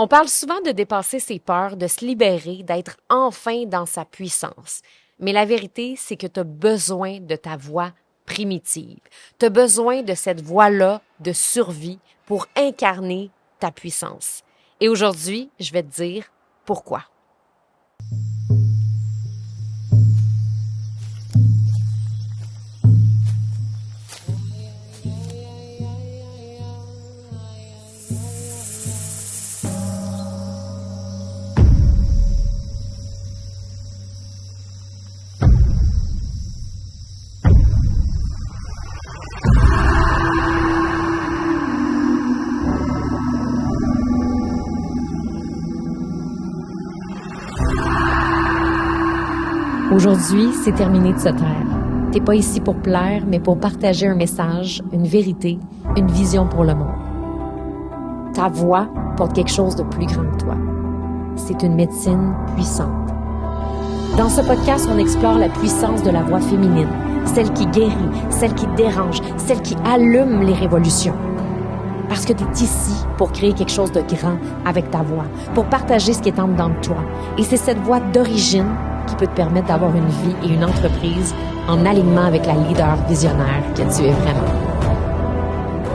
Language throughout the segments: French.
On parle souvent de dépasser ses peurs, de se libérer, d'être enfin dans sa puissance. Mais la vérité, c'est que tu as besoin de ta voix primitive. Tu as besoin de cette voix-là de survie pour incarner ta puissance. Et aujourd'hui, je vais te dire pourquoi. Aujourd'hui, c'est terminé de se taire. T'es pas ici pour plaire, mais pour partager un message, une vérité, une vision pour le monde. Ta voix porte quelque chose de plus grand que toi. C'est une médecine puissante. Dans ce podcast, on explore la puissance de la voix féminine, celle qui guérit, celle qui dérange, celle qui allume les révolutions. Parce que tu es ici pour créer quelque chose de grand avec ta voix, pour partager ce qui est en dedans de toi. Et c'est cette voix d'origine qui peut te permettre d'avoir une vie et une entreprise en alignement avec la leader visionnaire que tu es vraiment.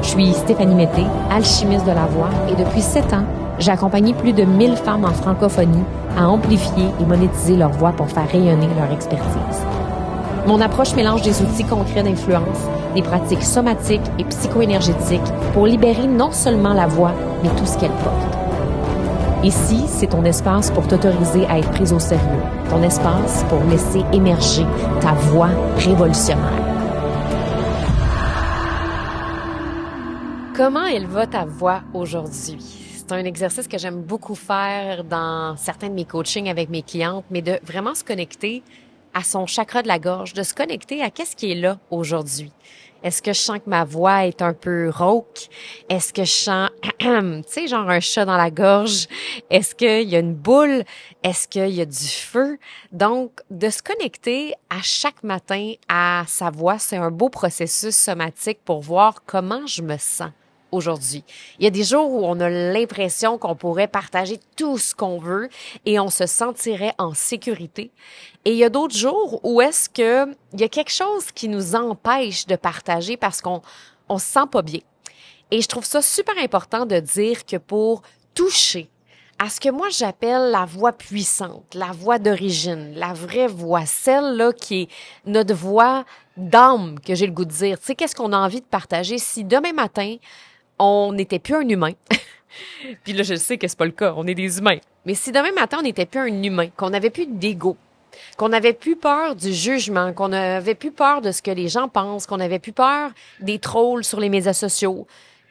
Je suis Stéphanie Mété, alchimiste de la voix, et depuis 7 ans, j'ai accompagné plus de 1000 femmes en francophonie à amplifier et monétiser leur voix pour faire rayonner leur expertise. Mon approche mélange des outils concrets d'influence, des pratiques somatiques et psycho-énergétiques pour libérer non seulement la voix, mais tout ce qu'elle porte. Ici, c'est ton espace pour t'autoriser à être prise au sérieux, ton espace pour laisser émerger ta voix révolutionnaire. Comment elle va ta voix aujourd'hui? C'est un exercice que j'aime beaucoup faire dans certains de mes coachings avec mes clientes, mais de vraiment se connecter à son chakra de la gorge, de se connecter à qu'est-ce qui est là aujourd'hui. Est-ce que je sens que ma voix est un peu rauque? Est-ce que je sens, tu sais, genre un chat dans la gorge? Est-ce qu'il y a une boule? Est-ce qu'il y a du feu? Donc, de se connecter à chaque matin à sa voix, c'est un beau processus somatique pour voir comment je me sens aujourd'hui. Il y a des jours où on a l'impression qu'on pourrait partager tout ce qu'on veut et on se sentirait en sécurité. Et il y a d'autres jours où est-ce que il y a quelque chose qui nous empêche de partager parce qu'on se sent pas bien. Et je trouve ça super important de dire que pour toucher à ce que moi j'appelle la voix puissante, la voix d'origine, la vraie voix, celle-là qui est notre voix d'âme, que j'ai le goût de dire. Tu sais, qu'est-ce qu'on a envie de partager si demain matin, on n'était plus un humain. Puis là, je sais que c'est pas le cas, on est des humains. Mais si demain matin, on n'était plus un humain, qu'on n'avait plus d'ego, qu'on n'avait plus peur du jugement, qu'on n'avait plus peur de ce que les gens pensent, qu'on n'avait plus peur des trolls sur les médias sociaux,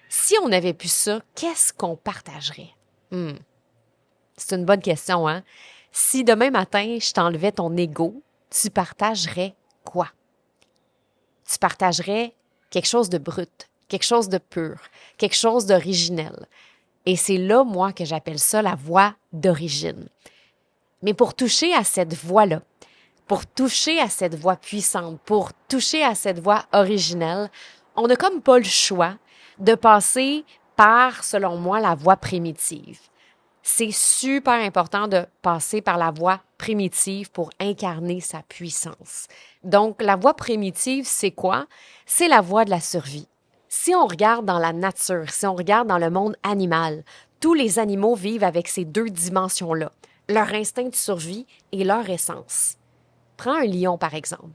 si on n'avait plus ça, qu'est-ce qu'on partagerait? C'est une bonne question, hein? Si demain matin, je t'enlevais ton ego, tu partagerais quoi? Tu partagerais quelque chose de brut, quelque chose de pur, quelque chose d'originel. Et c'est là, moi, que j'appelle ça la voix d'origine. Mais pour toucher à cette voix-là, pour toucher à cette voix puissante, pour toucher à cette voix originelle, on n'a comme pas le choix de passer par, selon moi, la voix primitive. C'est super important de passer par la voix primitive pour incarner sa puissance. Donc, la voix primitive, c'est quoi? C'est la voix de la survie. Si on regarde dans la nature, si on regarde dans le monde animal, tous les animaux vivent avec ces deux dimensions-là, leur instinct de survie et leur essence. Prends un lion, par exemple.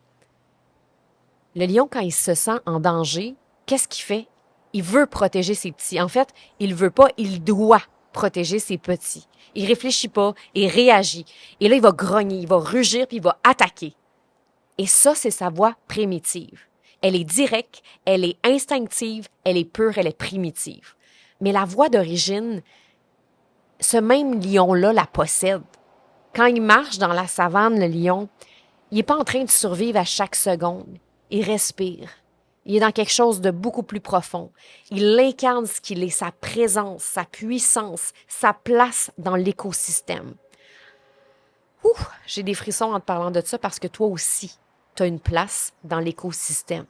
Le lion, quand il se sent en danger, qu'est-ce qu'il fait? Il veut protéger ses petits. En fait, il veut pas, il doit protéger ses petits. Il réfléchit pas, il réagit. Et là, il va grogner, il va rugir, puis il va attaquer. Et ça, c'est sa voix primitive. Elle est directe, elle est instinctive, elle est pure, elle est primitive. Mais la voix d'origine, ce même lion-là la possède. Quand il marche dans la savane, le lion, il n'est pas en train de survivre à chaque seconde. Il respire. Il est dans quelque chose de beaucoup plus profond. Il incarne ce qu'il est, sa présence, sa puissance, sa place dans l'écosystème. J'ai des frissons en te parlant de ça parce que toi aussi, tu as une place dans l'écosystème.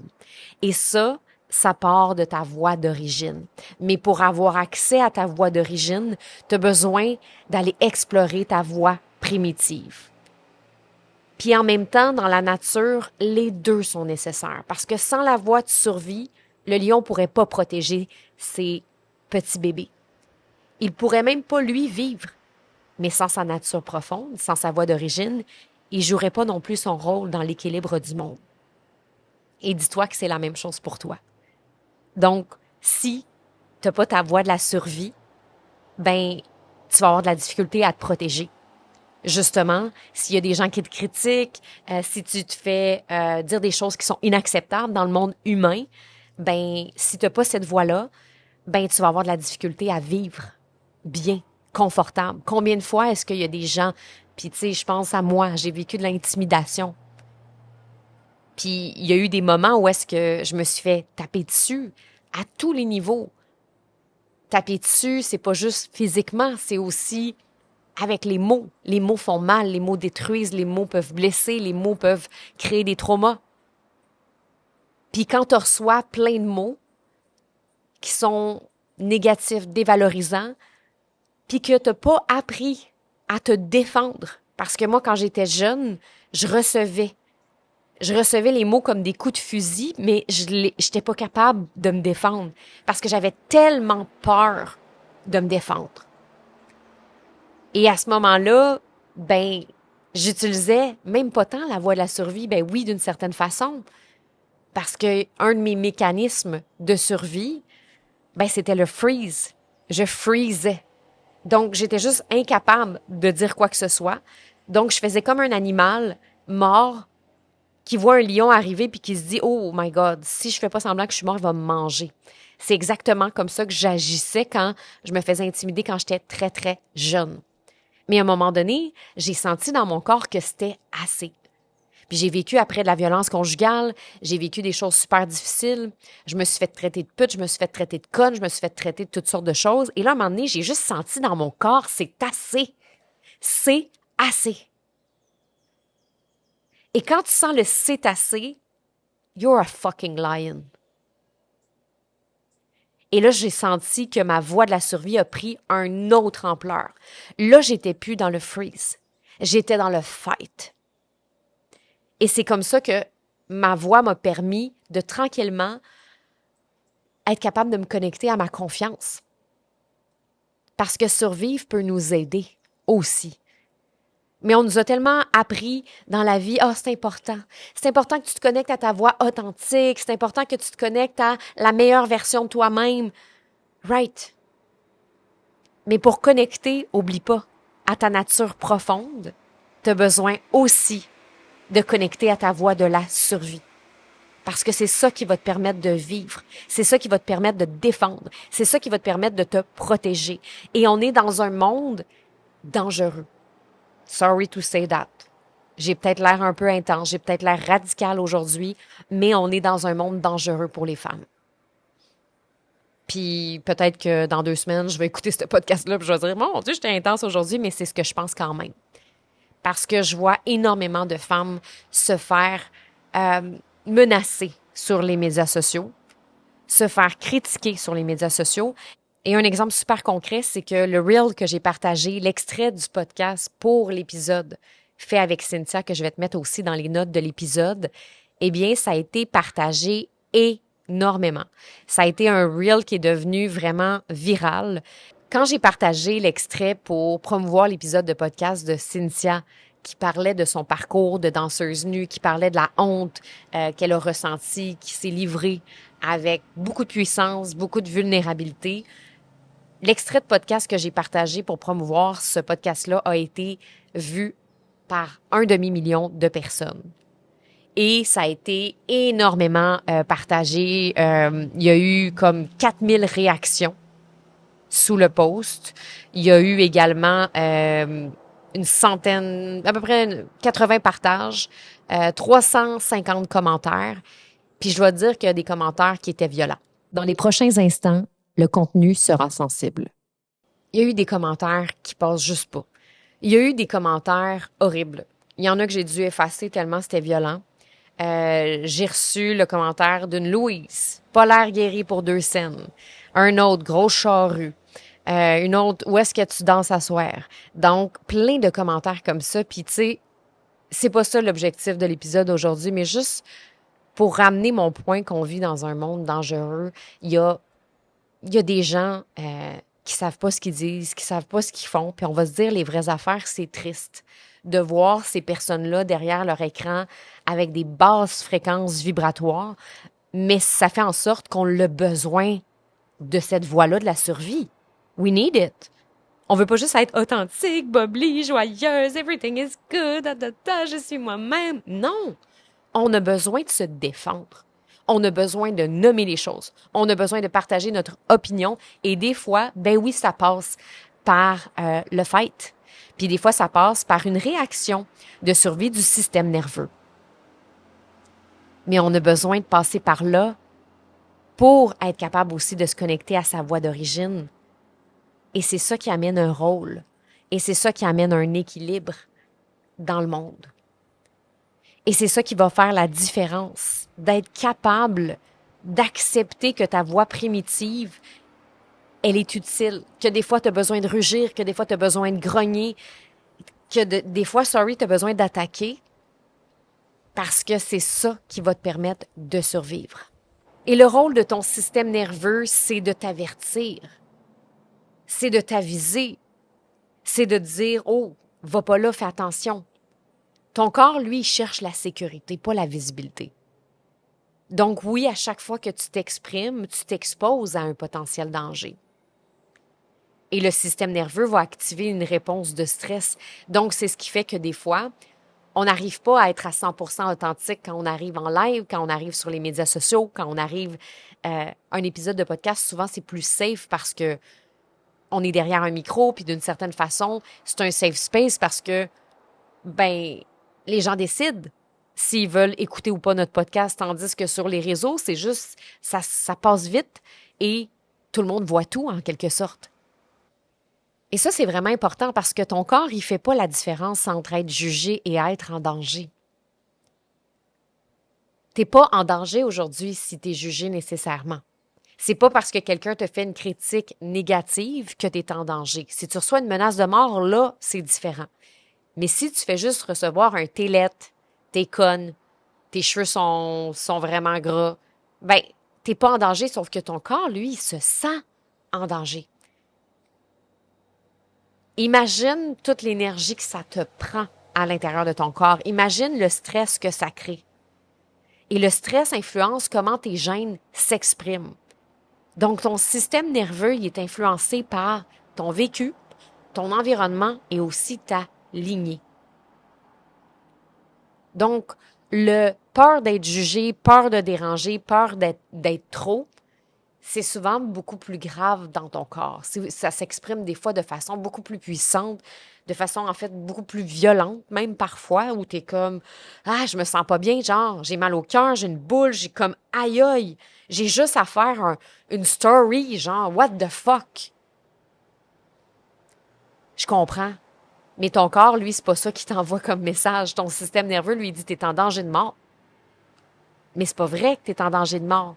Et ça, ça part de ta voix d'origine. Mais pour avoir accès à ta voix d'origine, tu as besoin d'aller explorer ta voix primitive. Puis en même temps, dans la nature, les deux sont nécessaires. Parce que sans la voix de survie, le lion pourrait pas protéger ses petits bébés. Il pourrait même pas, lui, vivre. Mais sans sa nature profonde, sans sa voix d'origine, il jouerait pas non plus son rôle dans l'équilibre du monde. Et dis-toi que c'est la même chose pour toi. Donc, si t'as pas ta voix de la survie, ben, tu vas avoir de la difficulté à te protéger. Justement, s'il y a des gens qui te critiquent, si tu te fais dire des choses qui sont inacceptables dans le monde humain, ben, si t'as pas cette voix-là, ben, tu vas avoir de la difficulté à vivre bien, confortable. Combien de fois est-ce qu'il y a des gens, puis tu sais, je pense à moi, j'ai vécu de l'intimidation. Puis il y a eu des moments où est-ce que je me suis fait taper dessus à tous les niveaux. Taper dessus, c'est pas juste physiquement, c'est aussi avec les mots. Les mots font mal, les mots détruisent, les mots peuvent blesser, les mots peuvent créer des traumas. Puis quand tu reçois plein de mots qui sont négatifs, dévalorisants, puis que tu n'as pas appris à te défendre. Parce que moi, quand j'étais jeune, je recevais les mots comme des coups de fusil, mais je n'étais pas capable de me défendre parce que j'avais tellement peur de me défendre. Et à ce moment-là, ben, j'utilisais même pas tant la voie de la survie, ben oui, d'une certaine façon, parce que un de mes mécanismes de survie, ben c'était le freeze. Je freezais. Donc, j'étais juste incapable de dire quoi que ce soit. Donc, je faisais comme un animal mort qui voit un lion arriver puis qui se dit « Oh my God, si je fais pas semblant que je suis mort, il va me manger. » C'est exactement comme ça que j'agissais quand je me faisais intimider quand j'étais très, très jeune. Mais à un moment donné, j'ai senti dans mon corps que c'était assez. Puis j'ai vécu après de la violence conjugale, j'ai vécu des choses super difficiles, je me suis fait traiter de pute, je me suis fait traiter de conne, je me suis fait traiter de toutes sortes de choses. Et là, à un moment donné, j'ai juste senti dans mon corps, c'est assez. C'est assez. Et quand tu sens le c'est assez, you're a fucking lion. Et là, j'ai senti que ma voix de la survie a pris une autre ampleur. Là, j'étais plus dans le freeze. J'étais dans le fight. Et c'est comme ça que ma voix m'a permis de tranquillement être capable de me connecter à ma confiance. Parce que survivre peut nous aider aussi. Mais on nous a tellement appris dans la vie, c'est important. C'est important que tu te connectes à ta voix authentique. C'est important que tu te connectes à la meilleure version de toi-même. Right. Mais pour connecter, oublie pas, à ta nature profonde, tu as besoin aussi de connecter à ta voie de la survie. Parce que c'est ça qui va te permettre de vivre. C'est ça qui va te permettre de te défendre. C'est ça qui va te permettre de te protéger. Et on est dans un monde dangereux. Sorry to say that. J'ai peut-être l'air un peu intense, j'ai peut-être l'air radical aujourd'hui, mais on est dans un monde dangereux pour les femmes. Puis peut-être que dans 2 semaines, je vais écouter ce podcast-là et je vais dire « Mon Dieu, j'étais intense aujourd'hui », mais c'est ce que je pense quand même. Parce que je vois énormément de femmes se faire menacer sur les médias sociaux, se faire critiquer sur les médias sociaux. Et un exemple super concret, c'est que le reel que j'ai partagé, l'extrait du podcast pour l'épisode fait avec Cynthia, que je vais te mettre aussi dans les notes de l'épisode, eh bien, ça a été partagé énormément. Ça a été un reel qui est devenu vraiment viral. Quand j'ai partagé l'extrait pour promouvoir l'épisode de podcast de Cynthia, qui parlait de son parcours de danseuse nue, qui parlait de la honte qu'elle a ressentie, qui s'est livrée avec beaucoup de puissance, beaucoup de vulnérabilité, l'extrait de podcast que j'ai partagé pour promouvoir ce podcast-là a été vu par 1/2 million de personnes. Et ça a été énormément partagé. Il y a eu comme 4000 réactions sous le post. Il y a eu également une centaine, à peu près 80 partages, 350 commentaires. Puis je dois dire qu'il y a des commentaires qui étaient violents. Dans les prochains instants, le contenu sera sensible. Il y a eu des commentaires qui passent juste pas. Il y a eu des commentaires horribles. Il y en a que j'ai dû effacer tellement c'était violent. J'ai reçu le commentaire d'une Louise, pas l'air guéri pour 2 scènes. Un autre, grosse charrue. Une autre, où est-ce que tu danses à soir? Donc, plein de commentaires comme ça. Puis, tu sais, c'est pas ça l'objectif de l'épisode aujourd'hui, mais juste pour ramener mon point qu'on vit dans un monde dangereux, il y a des gens qui savent pas ce qu'ils disent, qui savent pas ce qu'ils font, puis on va se dire les vraies affaires, c'est triste de voir ces personnes-là derrière leur écran avec des basses fréquences vibratoires, mais ça fait en sorte qu'on a besoin de cette voie-là de la survie. We need it. On veut pas juste être authentique, bubbly, joyeuse, everything is good, je suis moi-même. Non! On a besoin de se défendre. On a besoin de nommer les choses. On a besoin de partager notre opinion. Et des fois, ben oui, ça passe par le fight. Puis des fois, ça passe par une réaction de survie du système nerveux. Mais on a besoin de passer par là pour être capable aussi de se connecter à sa voix d'origine. Et c'est ça qui amène un rôle. Et c'est ça qui amène un équilibre dans le monde. Et c'est ça qui va faire la différence, d'être capable d'accepter que ta voix primitive, elle est utile, que des fois tu as besoin de rugir, que des fois tu as besoin de grogner, que des fois, tu as besoin d'attaquer, parce que c'est ça qui va te permettre de survivre. Et le rôle de ton système nerveux, c'est de t'avertir, c'est de t'aviser, c'est de te dire « Oh, va pas là, fais attention ». Ton corps, lui, il cherche la sécurité, pas la visibilité. Donc oui, à chaque fois que tu t'exprimes, tu t'exposes à un potentiel danger. Et le système nerveux va activer une réponse de stress. Donc, c'est ce qui fait que des fois, on n'arrive pas à être à 100% authentique quand on arrive en live, quand on arrive sur les médias sociaux, quand on arrive un épisode de podcast. Souvent, c'est plus safe parce que on est derrière un micro, puis d'une certaine façon, c'est un safe space parce que, ben, les gens décident s'ils veulent écouter ou pas notre podcast, tandis que sur les réseaux, c'est juste, ça passe vite et tout le monde voit tout en quelque sorte. Et ça, c'est vraiment important parce que ton corps, il fait pas la différence entre être jugé et être en danger. T'es pas en danger aujourd'hui si t'es jugé nécessairement. C'est pas parce que quelqu'un te fait une critique négative que t'es en danger. Si tu reçois une menace de mort, là, c'est différent. Mais si tu fais juste recevoir un t'es laite, t'es conne, tes cheveux sont vraiment gras, ben, t'es pas en danger, sauf que ton corps, lui, il se sent en danger. Imagine toute l'énergie que ça te prend à l'intérieur de ton corps. Imagine le stress que ça crée. Et le stress influence comment tes gènes s'expriment. Donc, ton système nerveux, il est influencé par ton vécu, ton environnement et aussi ta lignée. Donc, le peur d'être jugé, peur de déranger, peur d'être trop, c'est souvent beaucoup plus grave dans ton corps. Ça s'exprime des fois de façon beaucoup plus puissante, de façon en fait beaucoup plus violente, même parfois, où t'es comme « Ah, je me sens pas bien, genre, j'ai mal au cœur, j'ai une boule, j'ai comme « Aïe aïe, j'ai juste à faire une story, genre « What the fuck? » Je comprends. Mais ton corps, lui, c'est pas ça qui t'envoie comme message. Ton système nerveux, lui, dit « T'es en danger de mort. » Mais c'est pas vrai que t'es en danger de mort.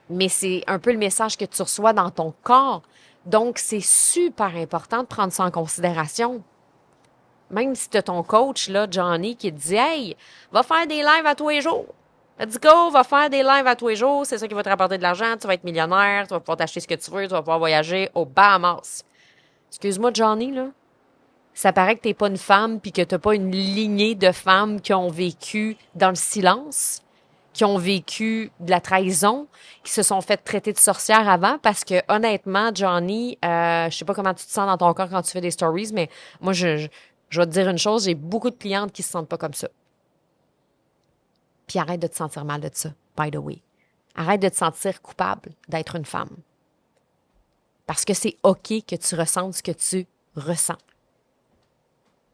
Mais c'est un peu le message que tu reçois dans ton corps. Donc, c'est super important de prendre ça en considération. Même si tu as ton coach, là, Johnny, qui te dit « Hey, va faire des lives à tous les jours. Let's go, va faire des lives à tous les jours. C'est ça qui va te rapporter de l'argent. Tu vas être millionnaire. Tu vas pouvoir t'acheter ce que tu veux. Tu vas pouvoir voyager aux Bahamas. » Excuse-moi, Johnny, là. Ça paraît que t'es pas une femme puis que t'as pas une lignée de femmes qui ont vécu dans le silence, qui ont vécu de la trahison, qui se sont fait traiter de sorcières avant, parce que honnêtement, Johnny, je sais pas comment tu te sens dans ton corps quand tu fais des stories, mais moi, je vais te dire une chose, j'ai beaucoup de clientes qui se sentent pas comme ça. Puis arrête de te sentir mal de ça, by the way. Arrête de te sentir coupable d'être une femme. Parce que c'est OK que tu ressentes ce que tu ressens.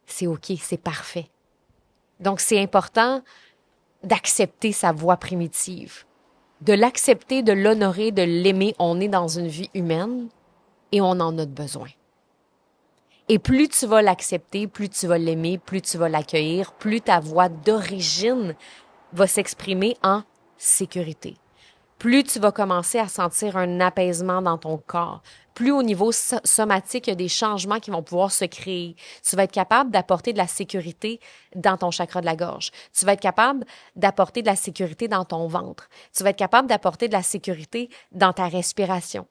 C'est OK, c'est parfait. Donc, c'est important d'accepter sa voix primitive, de l'accepter, de l'honorer, de l'aimer. On est dans une vie humaine et on en a besoin. Et plus tu vas l'accepter, plus tu vas l'aimer, plus tu vas l'accueillir, plus ta voix d'origine va s'exprimer en sécurité. Plus tu vas commencer à sentir un apaisement dans ton corps, plus au niveau somatique, il y a des changements qui vont pouvoir se créer. Tu vas être capable d'apporter de la sécurité dans ton chakra de la gorge. Tu vas être capable d'apporter de la sécurité dans ton ventre. Tu vas être capable d'apporter de la sécurité dans ta respiration.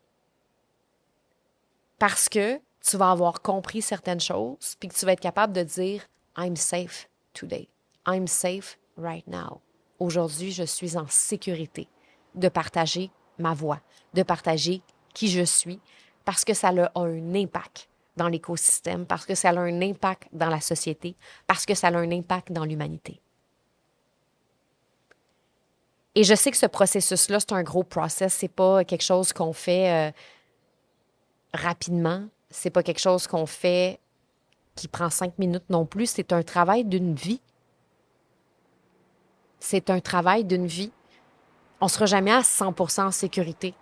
Parce que tu vas avoir compris certaines choses, puis que tu vas être capable de dire « I'm safe today. I'm safe right now. » Aujourd'hui, je suis en sécurité de partager ma voix, de partager qui je suis, parce que ça a un impact dans l'écosystème, parce que ça a un impact dans la société, parce que ça a un impact dans l'humanité. Et je sais que ce processus-là, c'est un gros process, c'est pas quelque chose qu'on fait rapidement, c'est pas quelque chose qu'on fait qui prend 5 minutes non plus, c'est un travail d'une vie. C'est un travail d'une vie. On ne sera jamais à 100% en sécurité.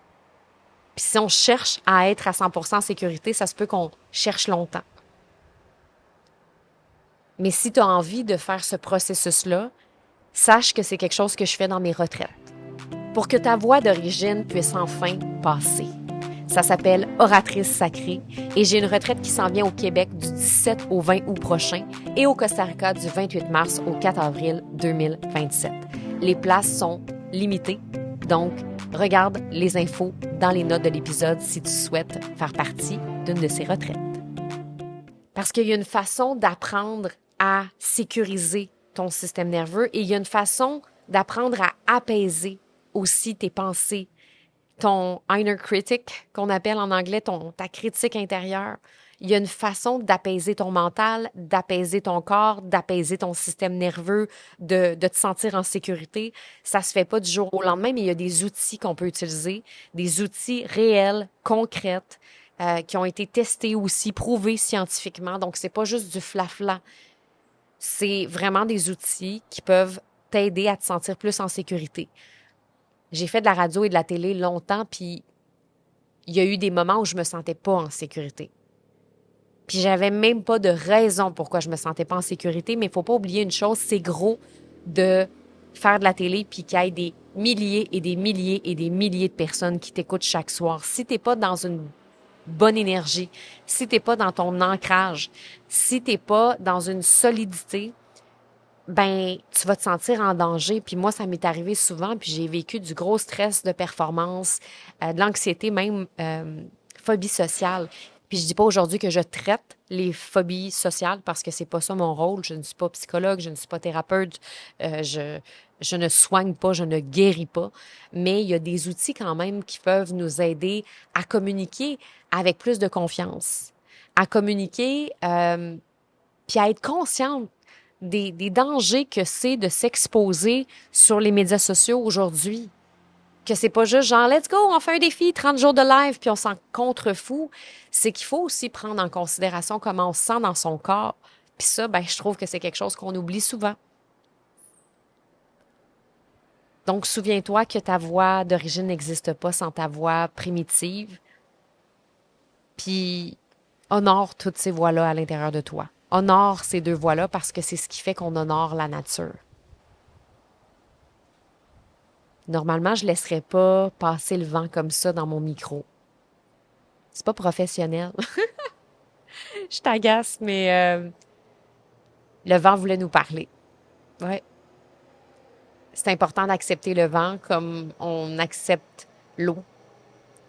Puis si on cherche à être à 100% en sécurité, ça se peut qu'on cherche longtemps. Mais si tu as envie de faire ce processus-là, sache que c'est quelque chose que je fais dans mes retraites. Pour que ta voix d'origine puisse enfin passer. Ça s'appelle Oratrice sacrée et j'ai une retraite qui s'en vient au Québec du 17 au 20 août prochain et au Costa Rica du 28 mars au 4 avril 2027. Les places sont limitées, donc regarde les infos dans les notes de l'épisode si tu souhaites faire partie d'une de ces retraites. Parce qu'il y a une façon d'apprendre à sécuriser ton système nerveux et il y a une façon d'apprendre à apaiser aussi tes pensées, ton inner critic, qu'on appelle en anglais ta critique intérieure. Il y a une façon d'apaiser ton mental, d'apaiser ton corps, d'apaiser ton système nerveux, de te sentir en sécurité. Ça se fait pas du jour au lendemain, mais il y a des outils qu'on peut utiliser, des outils réels, concrets, qui ont été testés aussi, prouvés scientifiquement. Donc, c'est pas juste du flafla. C'est vraiment des outils qui peuvent t'aider à te sentir plus en sécurité. J'ai fait de la radio et de la télé longtemps, puis il y a eu des moments où je me sentais pas en sécurité. Puis j'avais même pas de raison pourquoi je me sentais pas en sécurité, mais il faut pas oublier une chose, c'est gros de faire de la télé puis qu'il y ait des milliers et des milliers et des milliers de personnes qui t'écoutent chaque soir. Si t'es pas dans une bonne énergie, si t'es pas dans ton ancrage, si t'es pas dans une solidité, ben tu vas te sentir en danger. Puis moi, ça m'est arrivé souvent, puis j'ai vécu du gros stress de performance, de l'anxiété même, phobie sociale. Puis je dis pas aujourd'hui que je traite les phobies sociales parce que c'est pas ça mon rôle. Je ne suis pas psychologue, je ne suis pas thérapeute, je ne soigne pas, je ne guéris pas. Mais il y a des outils quand même qui peuvent nous aider à communiquer avec plus de confiance, à communiquer, puis à être consciente des dangers que c'est de s'exposer sur les médias sociaux aujourd'hui. Que c'est pas juste genre, let's go, on fait un défi, 30 jours de live, puis on s'en contrefout. C'est qu'il faut aussi prendre en considération comment on se sent dans son corps. Puis ça, ben, je trouve que c'est quelque chose qu'on oublie souvent. Donc, souviens-toi que ta voix d'origine n'existe pas sans ta voix primitive. Puis, honore toutes ces voix-là à l'intérieur de toi. Honore ces deux voix-là parce que c'est ce qui fait qu'on honore la nature. Normalement, je laisserais pas passer le vent comme ça dans mon micro. C'est pas professionnel. Je t'agace, mais le vent voulait nous parler. Ouais. C'est important d'accepter le vent comme on accepte l'eau,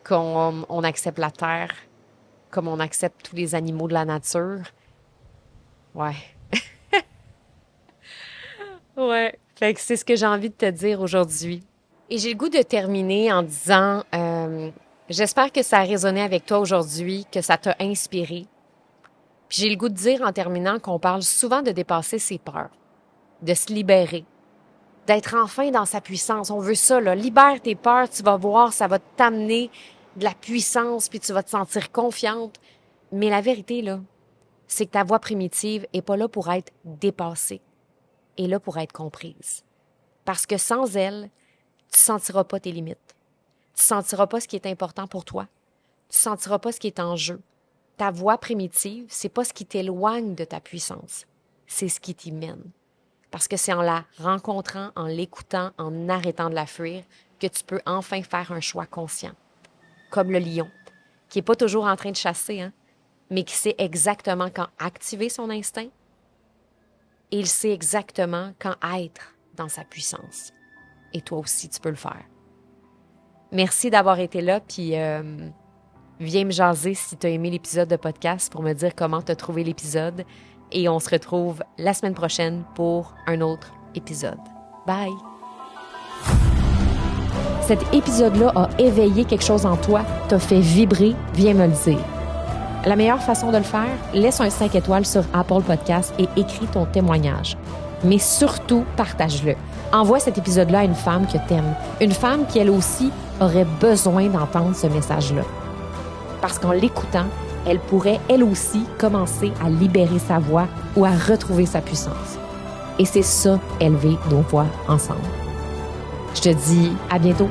comme on accepte la terre, comme on accepte tous les animaux de la nature. Ouais. Ouais. Fait que c'est ce que j'ai envie de te dire aujourd'hui. Et j'ai le goût de terminer en disant, j'espère que ça a résonné avec toi aujourd'hui, que ça t'a inspiré. Puis j'ai le goût de dire en terminant qu'on parle souvent de dépasser ses peurs, de se libérer, d'être enfin dans sa puissance. On veut ça, là. Libère tes peurs, tu vas voir, ça va t'amener de la puissance, puis tu vas te sentir confiante. Mais la vérité, là, c'est que ta voix primitive est pas là pour être dépassée, elle est là pour être comprise. Parce que sans elle, tu sentiras pas tes limites. Tu sentiras pas ce qui est important pour toi. Tu sentiras pas ce qui est en jeu. Ta voix primitive, c'est pas ce qui t'éloigne de ta puissance, c'est ce qui t'y mène. Parce que c'est en la rencontrant, en l'écoutant, en arrêtant de la fuir, que tu peux enfin faire un choix conscient. Comme le lion, qui n'est pas toujours en train de chasser, hein, mais qui sait exactement quand activer son instinct et il sait exactement quand être dans sa puissance. Et toi aussi, tu peux le faire. Merci d'avoir été là, puis viens me jaser si tu as aimé l'épisode de podcast pour me dire comment tu as trouvé l'épisode. Et on se retrouve la semaine prochaine pour un autre épisode. Bye! Cet épisode-là a éveillé quelque chose en toi, t'a fait vibrer, viens me le dire. La meilleure façon de le faire, laisse un 5 étoiles sur Apple Podcasts et écris ton témoignage. Mais surtout, partage-le. Envoie cet épisode-là à une femme que t'aimes. Une femme qui, elle aussi, aurait besoin d'entendre ce message-là. Parce qu'en l'écoutant, elle pourrait, elle aussi, commencer à libérer sa voix ou à retrouver sa puissance. Et c'est ça, élever nos voix ensemble. Je te dis à bientôt.